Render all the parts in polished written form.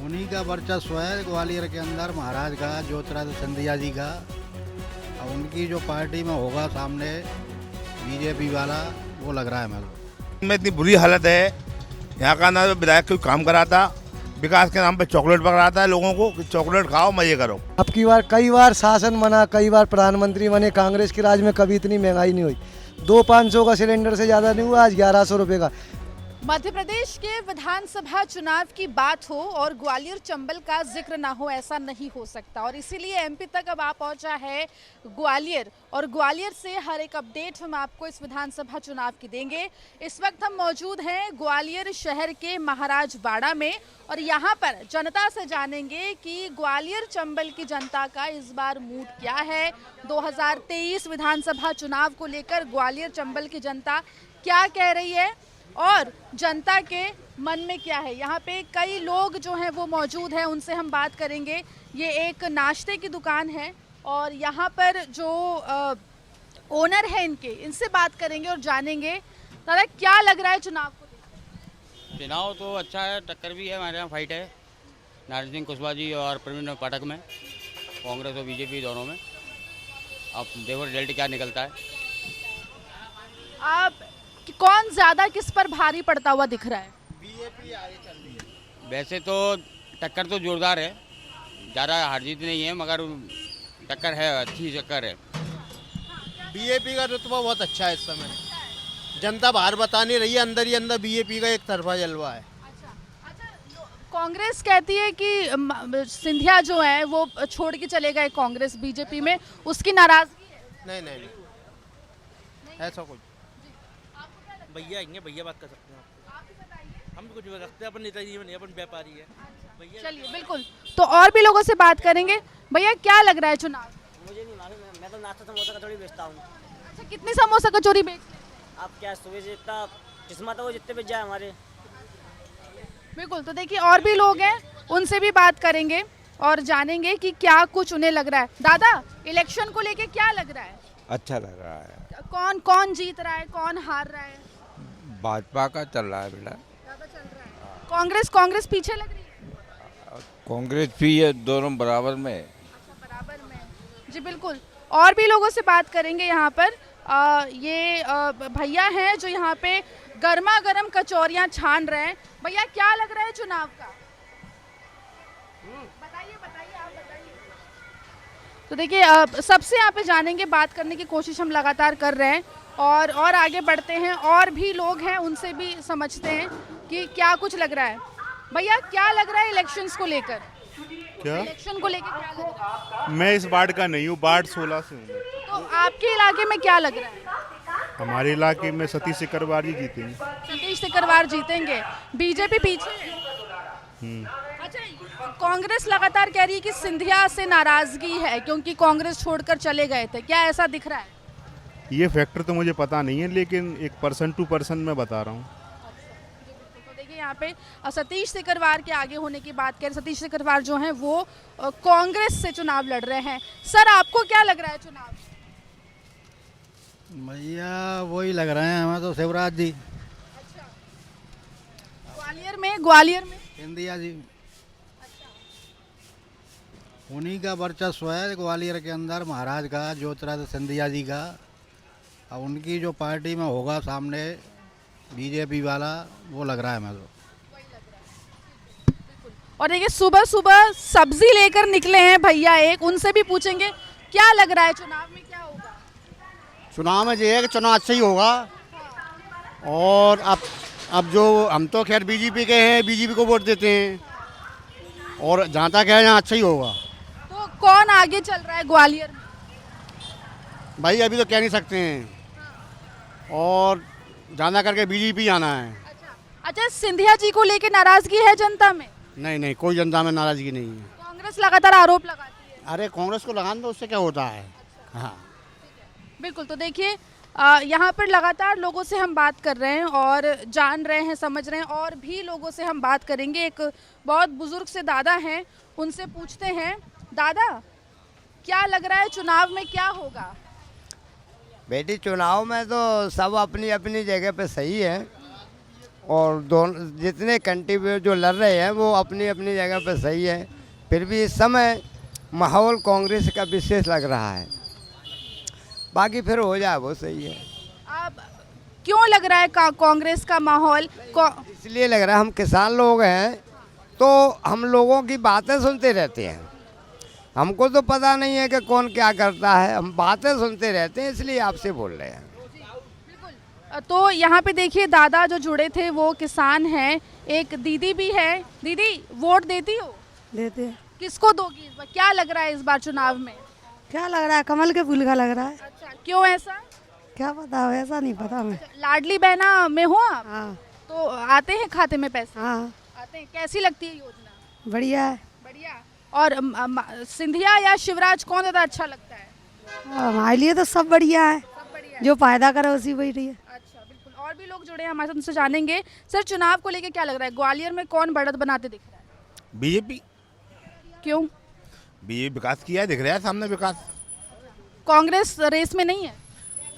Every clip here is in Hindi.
उन्हीं का वर्चस्व है ग्वालियर के अंदर, महाराज का, ज्योतिरादित्य सिंधिया जी का। अब उनकी जो पार्टी में होगा सामने बीजेपी वाला, वो लग रहा है मेरे को। में इतनी बुरी हालत है, यहाँ का ना विधायक कोई काम कराता, विकास के नाम पे चॉकलेट पकड़ाता है लोगों को कि चॉकलेट खाओ मजे करो। अब की बार कई बार शासन बना, कई बार प्रधानमंत्री बने, कांग्रेस के राज में कभी इतनी महंगाई नहीं हुई। 2-500 का सिलेंडर से ज़्यादा नहीं हुआ, आज 1100 रुपये का। मध्य प्रदेश के विधानसभा चुनाव की बात हो और ग्वालियर चंबल का जिक्र ना हो, ऐसा नहीं हो सकता। और इसीलिए एमपी तक अब आ पहुंचा है ग्वालियर, और ग्वालियर से हर एक अपडेट हम आपको इस विधानसभा चुनाव की देंगे। इस वक्त हम मौजूद हैं ग्वालियर शहर के महाराज बाड़ा में, और यहाँ पर जनता से जानेंगे कि ग्वालियर चंबल की जनता का इस बार मूड क्या है। 2023 विधानसभा चुनाव को लेकर ग्वालियर चंबल की जनता क्या कह रही है और जनता के मन में क्या है। यहाँ पे कई लोग जो हैं वो मौजूद हैं, उनसे हम बात करेंगे। ये एक नाश्ते की दुकान है और यहाँ पर जो ओनर है इनसे बात करेंगे और जानेंगे दादा क्या लग रहा है चुनाव को लेकर। चुनाव तो अच्छा है, टक्कर भी है, हमारे यहाँ फाइट है नारायण सिंह कुशवाहा जी और प्रवीण पाठक में, कांग्रेस और बीजेपी दोनों में। अब देखो रिजल्ट क्या निकलता है। आप कौन ज्यादा किस पर भारी पड़ता हुआ दिख रहा है? बीजेपी आगे चल रही है। वैसे तो टक्कर तो जोरदार है, ज़्यादा हार जीत नहीं है, मगर टक्कर है, अच्छी टक्कर है। बीजेपी का रुतबा बहुत अच्छा है इस समय। जनता बाहर बता नहीं रही है, अंदर ही अंदर बीजेपी का एक तरफा जलवा है। कांग्रेस कहती है कि सिंधिया जो है वो छोड़ के चले गए कांग्रेस बीजेपी में, उसकी नाराजगी है। नहीं नहीं नहीं, ऐसा कुछ। भैया आएंगे, भैया बात कर सकते हैं। हम कुछ रखते हैं, अपन नेता जी नहीं, अपन व्यापारी है भैया। चलिए बिल्कुल, तो और भी लोगों से बात करेंगे। भैया क्या लग रहा है चुनाव? मुझे नहीं मालूम, मैं तो नाश्ता समोसा कचौड़ी बेचता हूँ। अच्छा, कितनी समोसा कचौरी बेच लेते हैं? आप क्या सुबह से इतना किस्मत है, वो जितने बेच जाए हमारे। बिल्कुल, तो देखिए और भी लोग हैं, उनसे भी बात करेंगे और जानेंगे कि क्या कुछ उन्हें लग रहा है। दादा, इलेक्शन को लेके क्या लग रहा है? अच्छा लग रहा है। कौन कौन जीत रहा है, कौन हार रहा है? भाजपा का चल रहा है बेटा। ज्यादा चल रहा है। कांग्रेस पीछे लग रही है? कांग्रेस भी है, दोनों बराबर में। अच्छा, बराबर में। जी बिल्कुल, और भी लोगों से बात करेंगे यहाँ पर। ये भैया हैं जो यहाँ पे गर्मा गर्म कचौरियाँ छान रहे हैं। भैया क्या लग रहा है चुनाव का? बताइए आप बताइए। तो देखिए सबसे यहाँ पे जानेंगे, बात करने की कोशिश हम लगातार कर रहे हैं और आगे बढ़ते हैं। और भी लोग हैं, उनसे भी समझते हैं कि क्या कुछ लग रहा है। भैया क्या लग रहा है इलेक्शंस को लेकर? क्या इलेक्शन को लेकर क्या लग रहा है? मैं इस वार्ड का नहीं हूँ, वार्ड 16 से हूँ। तो आपके इलाके में क्या लग रहा है? हमारे इलाके में सतीश सिकरवार जी जीतेंगे। सतीश सिकरवार जीतेंगे, बीजेपी पीछे है। अच्छा, कांग्रेस लगातार कह रही है कि सिंधिया से नाराजगी है क्योंकि कांग्रेस छोड़कर चले गए थे, क्या ऐसा दिख रहा है? ये फैक्टर तो मुझे पता नहीं है, लेकिन एक पर्सन टू पर्सन मैं बता रहा हूँ। तो देखिए यहाँ पे सतीश सिकरवार के आगे होने की बात करें, सतीश सिकरवार जो हैं वो कांग्रेस से चुनाव लड़ रहे हैं। सर आपको क्या लग रहा है चुनाव? भैया वही लग रहे हैं हमें तो, शिवराज जी। अच्छा, ग्वालियर में सिंधिया जी। उन्हीं का वर्चस्व है ग्वालियर के अंदर, महाराज का, ज्योतिरादित्य सिंधिया जी का। अब उनकी जो पार्टी में होगा सामने बीजेपी वाला, वो लग रहा है मेरे को। और देखिए सुबह सुबह सब्जी लेकर निकले हैं भैया एक, उनसे भी पूछेंगे क्या लग रहा है चुनाव में क्या होगा। चुनाव में ये है कि चुनाव अच्छा ही होगा। और अब जो हम तो खैर बीजेपी के हैं, बीजेपी को वोट देते हैं, और जहाँ तक है यहाँ अच्छा ही होगा। तो कौन आगे चल रहा है ग्वालियर में? भाई अभी तो कह नहीं सकते हैं, और जाना करके बीजेपी आना है। अच्छा, सिंधिया जी को लेके नाराजगी है जनता में? नहीं, कोई जनता में नाराजगी नहीं है। कांग्रेस लगातार आरोप लगाती है। अरे कांग्रेस को लगाने दो, उससे क्या होता है। हाँ बिल्कुल, तो देखिए यहाँ पर लगातार लोगों से हम बात कर रहे हैं और जान रहे हैं, समझ रहे हैं। और भी लोगों से हम बात करेंगे। एक बहुत बुजुर्ग से दादा हैं, उनसे पूछते हैं। दादा क्या लग रहा है चुनाव में क्या होगा? बेटी चुनाव में तो सब अपनी अपनी जगह पे सही है, और दोनों जितने कैंडिडेट जो लड़ रहे हैं वो अपनी अपनी जगह पर सही है। फिर भी इस समय माहौल कांग्रेस का विशेष लग रहा है, बाकी फिर हो जाए वो सही है। आप क्यों लग रहा है कांग्रेस का माहौल इसलिए लग रहा है, हम किसान लोग हैं तो हम लोगों की बातें सुनते रहते हैं, हमको तो पता नहीं है कि कौन क्या करता है, हम बातें सुनते रहते हैं इसलिए आपसे बोल रहे हैं। तो यहाँ पे देखिए दादा जो जुड़े थे वो किसान हैं, एक दीदी भी है। दीदी वोट देती हो? देते हैं। किसको दोगी इस बार? क्या लग रहा है इस बार चुनाव में? क्या लग रहा है? कमल के फूल का लग रहा है। अच्छा, क्यों ऐसा? क्या पता, ऐसा नहीं पता हमें। लाडली बहना में हो आप? हाँ। तो आते हैं खाते में पैसे? हाँ आते हैं। कैसी लगती है योजना? बढ़िया है। बढ़िया। और सिंधिया या शिवराज कौन ज़्यादा अच्छा लगता है? हमारे लिए तो सब बढ़िया है, सब बढ़िया है। जो फायदा करे उसी बढ़िया है। अच्छा, बिल्कुल। और भी लोग जुड़े हैं हमारे साथ, उनसे जानेंगे। सर, चुनाव को लेकर क्या लग रहा है? ग्वालियर में कौन बढ़त बनाते दिख रहा है? बीजेपी। क्यों? बीजेपी विकास किया है, दिख रहा है सामने विकास। कांग्रेस रेस में नहीं है?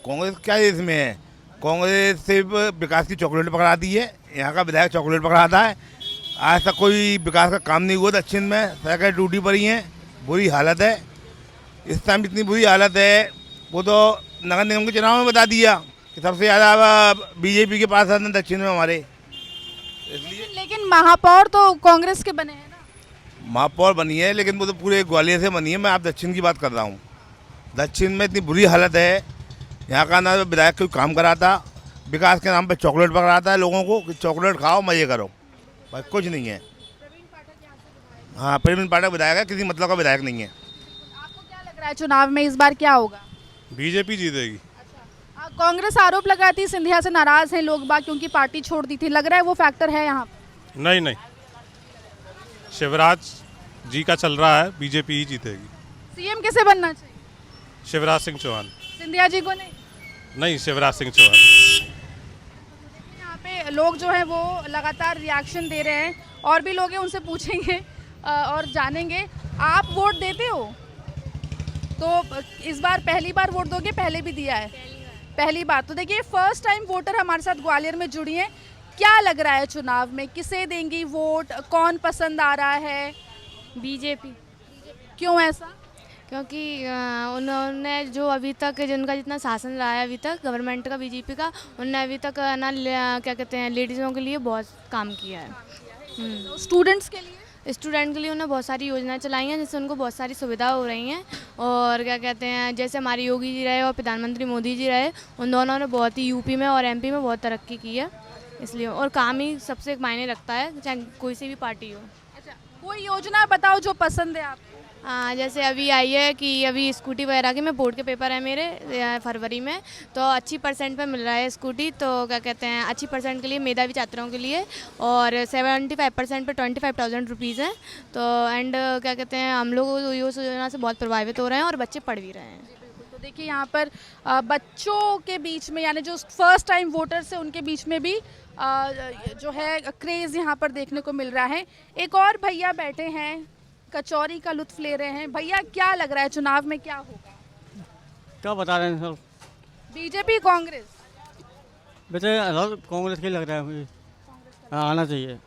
कांग्रेस क्या इसमें है? कांग्रेस सिर्फ विकास की चॉकलेट पकड़ाती है, यहाँ का विधायक चॉकलेट पकड़ाता है। आज तक कोई विकास का काम नहीं हुआ दक्षिण में, सड़कें टूटी पड़ी हैं, बुरी हालत है। इस टाइम इतनी बुरी हालत है, वो तो नगर निगम के चुनाव में बता दिया कि सबसे ज़्यादा बीजेपी के पास आते हैं दक्षिण में हमारे, इसलिए। लेकिन महापौर तो कांग्रेस के बने हैं ना? महापौर बनी है लेकिन वो तो पूरे ग्वालियर से बनी है, मैं आप दक्षिण की बात कर रहा हूँ। दक्षिण में इतनी बुरी हालत है, यहाँ का ना विधायक कोई काम कराता, विकास के नाम पे चॉकलेट पकड़ाता है लोगों को कि चॉकलेट खाओ मजे करो, बस कुछ नहीं है। हाँ, प्रवीण पाठक विधायक है, किसी मतलब का विधायक नहीं है। आपको क्या लग रहा है चुनाव में इस बार क्या होगा? बीजेपी जीतेगी। कांग्रेस आरोप लगाती सिंधिया से नाराज हैं लोग बाग क्योंकि पार्टी छोड़ दी थी, लग रहा है वो फैक्टर है यहाँ? नहीं नहीं, शिवराज जी का चल रहा है, बीजेपी ही जीतेगी। सीएम किसे बनना चाहिए? शिवराज सिंह चौहान। सिंधिया जी को नहीं? नहीं, शिवराज सिंह चौहान। यहाँ पे लोग जो हैं वो लगातार रिएक्शन दे रहे हैं, और भी लोग हैं उनसे पूछेंगे और जानेंगे। आप वोट देते हो? तो इस बार पहली बार वोट दोगे? पहले भी दिया है? पहली बार। तो देखिए फर्स्ट टाइम वोटर हमारे साथ ग्वालियर में जुड़ी हैं। क्या लग रहा है चुनाव में, किसे देंगी वोट, कौन पसंद आ रहा है? बीजेपी। क्यों ऐसा? क्योंकि उन्होंने जो अभी तक जिनका जितना शासन रहा है अभी तक गवर्नमेंट का, बीजेपी का, उनने अभी तक ना क्या कहते हैं लेडीज़ों के लिए बहुत काम किया है। स्टूडेंट्स के लिए? स्टूडेंट के लिए उन्होंने बहुत सारी योजनाएं चलाई हैं जिससे उनको बहुत सारी सुविधा हो रही हैं। और क्या कहते हैं जैसे हमारे योगी जी रहे और प्रधानमंत्री मोदी जी रहे, उन दोनों ने बहुत ही यूपी में और एमपी में बहुत तरक्की की है, इसलिए। और काम ही सबसे मायने रखता है, चाहे कोई सी भी पार्टी हो। अच्छा, कोई योजना बताओ जो पसंद है आपको। जैसे अभी आई है कि अभी स्कूटी वगैरह की, मैं बोर्ड के पेपर है मेरे फरवरी में, तो अच्छी परसेंट पे मिल रहा है स्कूटी। तो क्या कहते हैं अच्छी परसेंट के लिए मेधावी छात्रों के लिए, और 75% पे 25,000 रुपीज़ हैं। तो एंड क्या कहते हैं हम लोग इस योजना से बहुत प्रभावित हो रहे हैं और बच्चे पढ़ भी रहे हैं। तो देखिए यहाँ पर बच्चों के बीच में, यानी जो फर्स्ट टाइम वोटर्स है उनके बीच में भी जो है क्रेज़ यहाँ पर देखने को मिल रहा है। एक और भैया बैठे हैं, कचौरी का लुत्फ ले रहे हैं। भैया क्या लग रहा है चुनाव में क्या होगा? क्या बता रहे हैं सर? बीजेपी कांग्रेस? वैसे कांग्रेस के लग रहा है मुझे। हाँ, आना चाहिए।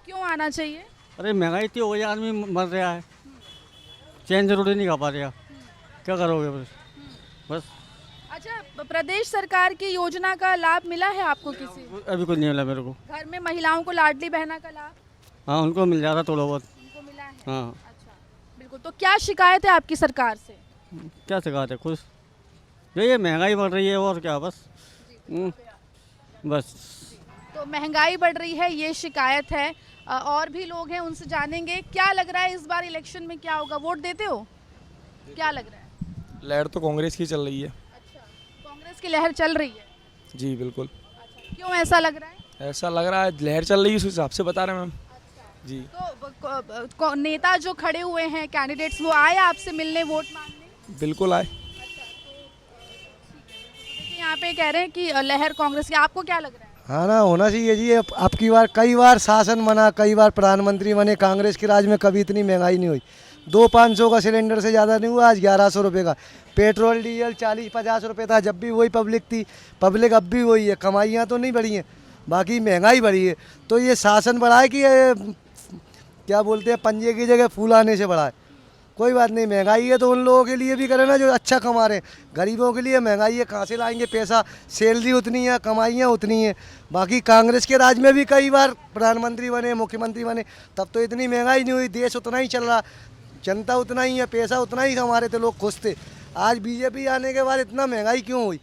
क्यों आना चाहिए? अरे महंगाई इतनी हो गई, आदमी मर रहा है, चैन से रोटी नहीं खा पा रहा, क्या करोगे बस। अच्छा, प्रदेश सरकार की योजना का लाभ मिला है आपको किसी? अभी कुछ नहीं मिला मेरे को। घर में महिलाओं को लाडली बहना का लाभ? हाँ, उनको मिल जा रहा थोड़ा बहुत। उनको मिला है? हाँ। अच्छा, बिल्कुल। तो क्या शिकायत है आपकी सरकार से? क्या शिकायत है? खुश ये महंगाई बढ़ रही है और क्या, बस बस। तो महंगाई बढ़ रही है, ये शिकायत है। और भी लोग हैं, उनसे जानेंगे क्या लग रहा है इस बार इलेक्शन में क्या होगा। वोट देते हो? क्या लग रहा है? लहर तो कांग्रेस की चल रही है। अच्छा, कांग्रेस की लहर चल रही है? जी बिल्कुल। अच्छा, क्यों ऐसा लग रहा है? ऐसा लग रहा है लहर चल रही है, उस हिसाब से बता रहे हैं मैम। जी। तो नेता जो खड़े हुए हैं कैंडिडेट्स, वो आए आपसे मिलने, वोट मांगने? बिल्कुल आए। देखिए यहाँ पे कह रहे हैं कि लहर कांग्रेस की, आपको क्या लग रहा है? हाँ ना, होना चाहिए जी। अब की बार कई बार शासन बना, कई बार प्रधानमंत्री बने, कांग्रेस के राज में कभी इतनी महंगाई नहीं हुई। 200-500 का सिलेंडर से ज़्यादा नहीं हुआ, आज 1100 रुपये का। पेट्रोल डीजल 40-50 रुपये था जब भी वही पब्लिक थी, पब्लिक अब भी वही है। कमाइयाँ तो नहीं बढ़ी हैं, बाकी महंगाई बढ़ी है। तो ये शासन बढ़ाए कि ये क्या बोलते हैं पंजे की जगह फूल आने से बढ़ाए। कोई बात नहीं, महंगाई है तो उन लोगों के लिए भी करे ना जो अच्छा कमा रहे हैं। गरीबों के लिए महंगाई है, कहाँ से लाएंगे पैसा, सैलरी उतनी है, कमाइयाँ उतनी है। बाकी कांग्रेस के राज में भी कई बार प्रधानमंत्री बने, मुख्यमंत्री बने, तब तो इतनी महंगाई नहीं हुई, देश उतना ही चल रहा, जनता उतना ही है, पैसा उतना ही कमा रहे थे, लोग खुश थे। आज बीजेपी आने के बाद इतना महंगाई क्यों हुई?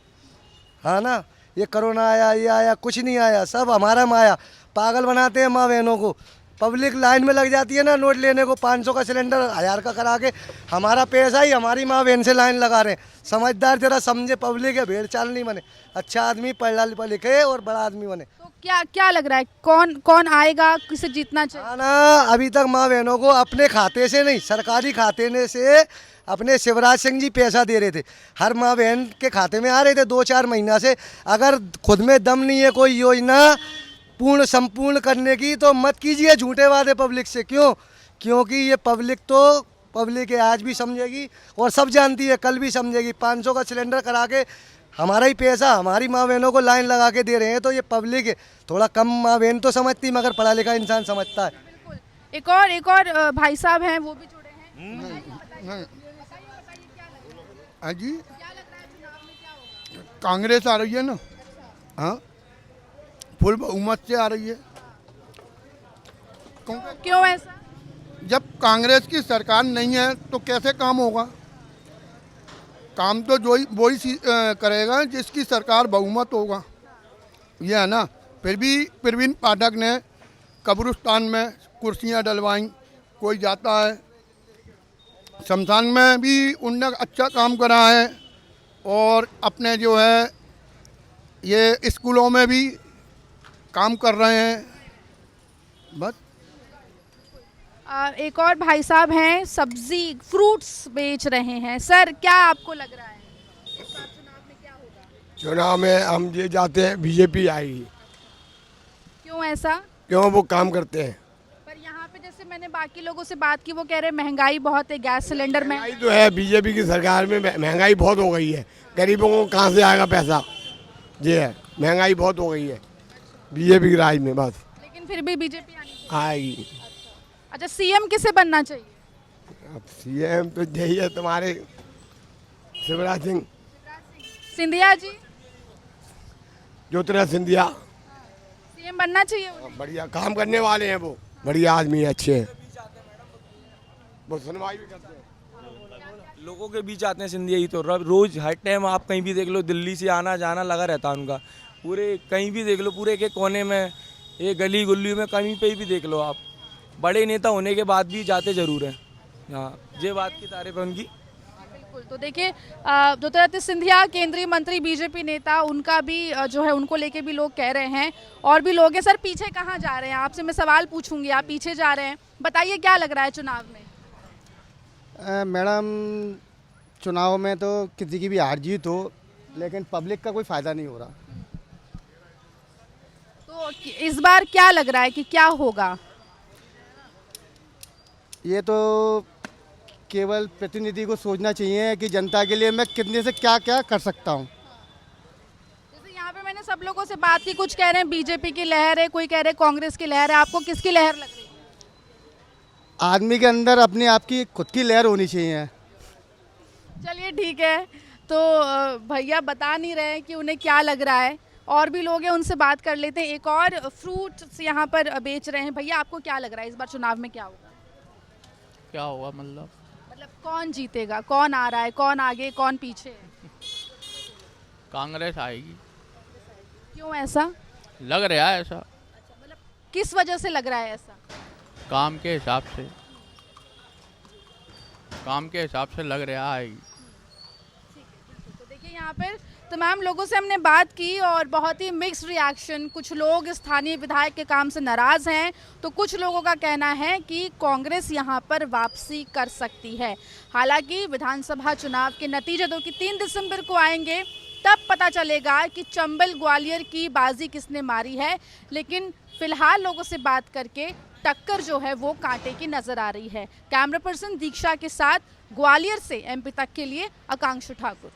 हाँ ना, ये कोरोना आया, ये आया, कुछ नहीं आया, सब हमारा माया। पागल बनाते हैं माँ बहनों को। पब्लिक लाइन में लग जाती है ना नोट लेने को, 500 का सिलेंडर 1000 का करा के हमारा पैसा ही हमारी माँ बहन से लाइन लगा रहे हैं। समझदार जरा समझे, पब्लिक है, भेड़ चाल नहीं बने, अच्छा आदमी पढ़ा लिखे और बड़ा आदमी बने। तो क्या लग रहा है, कौन कौन आएगा, किसे जीतना चाहिए? ना अभी तक माँ बहनों को अपने खाते से नहीं, सरकारी खाते में से अपने शिवराज सिंह जी पैसा दे रहे थे, हर माँ बहन के खाते में आ रहे थे 2-4 महीना से। अगर खुद में दम नहीं है कोई योजना पूर्ण संपूर्ण करने की तो मत कीजिए झूठे वादे पब्लिक से। क्यों? क्योंकि ये पब्लिक है, आज भी समझेगी और सब जानती है, कल भी समझेगी। 500 का सिलेंडर करा के हमारा ही पैसा हमारी माँ बहनों को लाइन लगा के दे रहे हैं, तो ये पब्लिक है। थोड़ा कम माँ बहन तो समझती, मगर पढ़ा लिखा इंसान समझता है। बिल्कुल। एक और भाई साहब हैं, वो भी जुड़े हैं। हाँ जी, कांग्रेस आ रही है ना, हाँ, फुल बहुमत से आ रही है। क्यों ऐसा? जब कांग्रेस की सरकार नहीं है तो कैसे काम होगा? काम तो वही करेगा जिसकी सरकार बहुमत होगा, ये है ना। फिर भी प्रवीण पाठक ने कब्रिस्तान में कुर्सियां डलवाई, कोई जाता है, शमशान में भी उनने अच्छा काम करा है, और अपने जो है ये स्कूलों में भी काम कर रहे हैं, बस। एक और भाई साहब हैं, सब्जी फ्रूट्स बेच रहे हैं। सर, क्या आपको लग रहा है इस बार चुनाव में क्या होगा? चुनाव में हम ये जाते हैं बीजेपी आएगी। क्यों ऐसा? क्यों? वो काम करते हैं। पर यहाँ पे जैसे मैंने बाकी लोगों से बात की, वो कह रहे हैं महंगाई बहुत है, गैस सिलेंडर में। महंगाई तो है, बीजेपी की सरकार में महंगाई बहुत हो गई है, गरीबों को कहाँ से आएगा पैसा? ये है, महंगाई बहुत हो गई है बीजेपी के राज में, बस। लेकिन फिर भी बीजेपी आएगी। अच्छा, सीएम किसे बनना चाहिए? अब सीएम तो यही है तुम्हारे शिवराज सिंह, सिंधिया जी, ज्योतिरादित्य सिंधिया सीएम बनना चाहिए उन्हें। बढ़िया काम करने वाले हैं, वो बढ़िया आदमी है, अच्छे हैं, वो सुनवाई भी करते हैं। लोगों के बीच आते हैं सिंधिया ही तो। रोज हर टाइम आप कहीं भी देख लो, दिल्ली से आना जाना लगा रहता है उनका। पूरे कहीं भी देख लो, पूरे के कोने में, ये गली गुल्ली में, कहीं पे भी देख लो आप, बड़े नेता होने के बाद भी जाते जरूर हैं। हाँ, ये बात की तारीफ है उनकी। बिल्कुल। तो देखिए, ज्योतिरादित्य सिंधिया केंद्रीय मंत्री, बीजेपी नेता, उनका भी जो है उनको लेके भी लोग कह रहे हैं, और भी लोग हैं। सर, पीछे कहाँ जा रहे हैं? आपसे मैं सवाल पूछूंगी, आप पीछे जा रहे हैं, बताइए क्या लग रहा है चुनाव में? मैडम, चुनाव में तो किसी की भी हार जीत हो, लेकिन पब्लिक का कोई फ़ायदा नहीं हो रहा। तो इस बार क्या लग रहा है कि क्या होगा? ये तो केवल प्रतिनिधि को सोचना चाहिए कि जनता के लिए मैं कितने से क्या क्या कर सकता हूँ। जैसे यहाँ पे मैंने सब लोगों से बात की, कुछ कह रहे हैं बीजेपी की लहर है, कोई कह रहे हैं कांग्रेस की लहर है। आपको किसकी लहर लग रही है? आदमी के अंदर अपने आप की खुद की लहर होनी चाहिए। चलिए ठीक है, तो भैया बता नहीं रहे कि उन्हें क्या लग रहा है, और भी लोग हैं, उनसे बात कर लेते हैं। एक और फ्रूट्स यहाँ पर बेच रहे हैं। भैया, आपको क्या लग रहा है इस बार चुनाव में क्या होगा? क्या होगा मतलब कौन जीतेगा, कौन आ रहा है, कौन आगे, कौन पीछे है? कांग्रेस आएगी। क्यों ऐसा लग रहा है? ऐसा मतलब किस वजह से लग रहा है ऐसा? काम के हिसाब से, काम के हिसाब से लग रहा आएगी। तो देखिए, यहाँ पर तमाम लोगों से हमने बात की और बहुत ही मिक्स रिएक्शन। कुछ लोग स्थानीय विधायक के काम से नाराज़ हैं, तो कुछ लोगों का कहना है कि कांग्रेस यहाँ पर वापसी कर सकती है। हालांकि विधानसभा चुनाव के नतीजे तो कि 3 दिसंबर को आएंगे, तब पता चलेगा कि चंबल ग्वालियर की बाजी किसने मारी है। लेकिन फिलहाल लोगों से बात करके टक्कर जो है वो कांटे की नजर आ रही है। कैमरा पर्सन दीक्षा के साथ ग्वालियर से MP तक के लिए आकांक्षा ठाकुर।